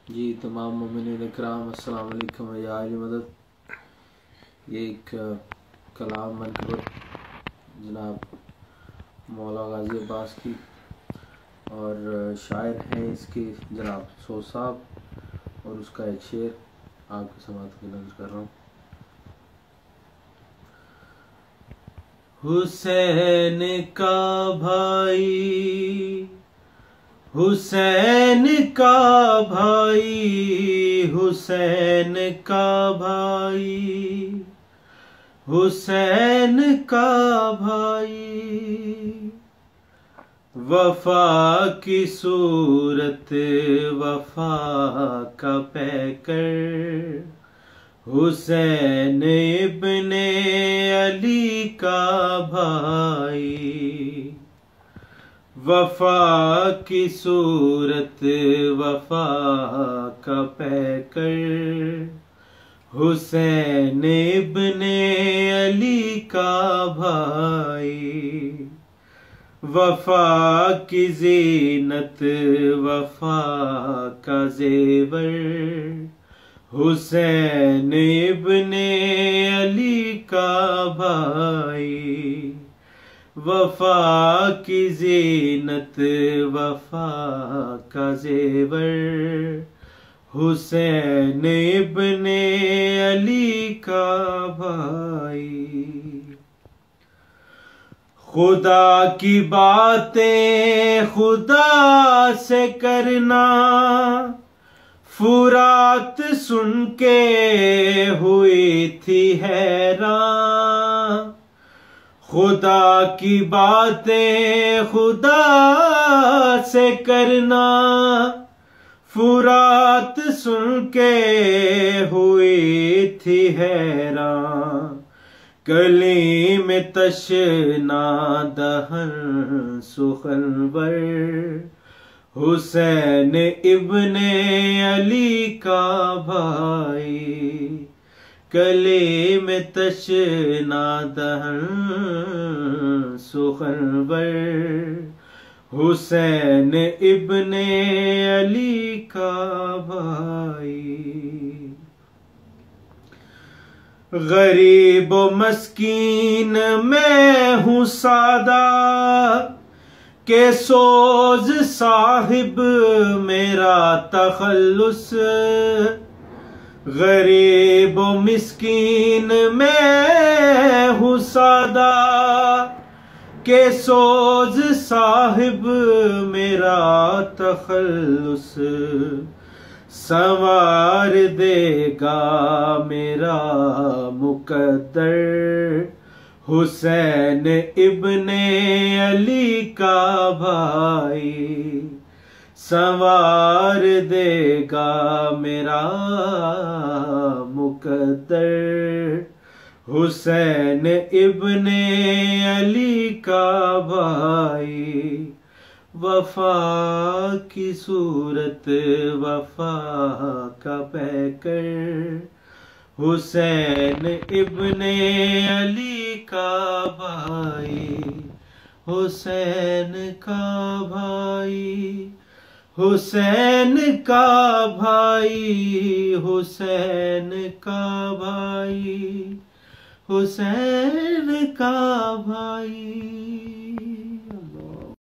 जी तमाम मोमिनीन इकराम अस्सलाम वालेकुम या अहले मदद। ये एक कलाम मनक़बत जनाब मौला गाजी अब्बास की और शायर हैं इसके जनाब सोच साहब, और उसका एक शेर आपके समात की नज़र कर रहा हूँ। हुसैन का भाई, हुसैन का भाई, हुसैन का भाई, हुसैन का भाई, वफा की सूरत वफा का पैकर, हुसैन इब्ने अली का भाई, वफा की सूरत वफा का पैकर, हुसैन इब्ने अली का भाई, वफा की ज़ीनत वफा का ज़ेवर, हुसैन इब्ने अली का भाई, वफा की ज़ीनत वफा का ज़ेवर, हुसैन इब्ने अली का भाई। खुदा की बातें खुदा से करना, फुरात सुन के हुई थी हैरान, खुदा की बातें खुदा से करना, फुरात सुन के हुई थी हैरान, कली में तशना दहन सुखनवर, हुसैन इब्ने अली का भाई, कली में तशना दहन सुखनवर, हुसैन इब्ने अली का भाई। गरीब मस्कीन मैं हूँ सादा, के सोज साहिब मेरा तखल्लुस, गरीब मिस्कीन मैं हूँ सादा, के सोज साहिब मेरा तखल्लुस, संवार देगा मेरा मुकद्दर, हुसैन इब्ने अली का भाई, संवार देगा मेरा मुकद्दर, हुसैन इब्ने अली का भाई, वफा की सूरत वफा का पैकर, हुसैन इब्ने अली का भाई, हुसैन का भाई, हुसैन का भाई, हुसैन का भाई, हुसैन का भाई।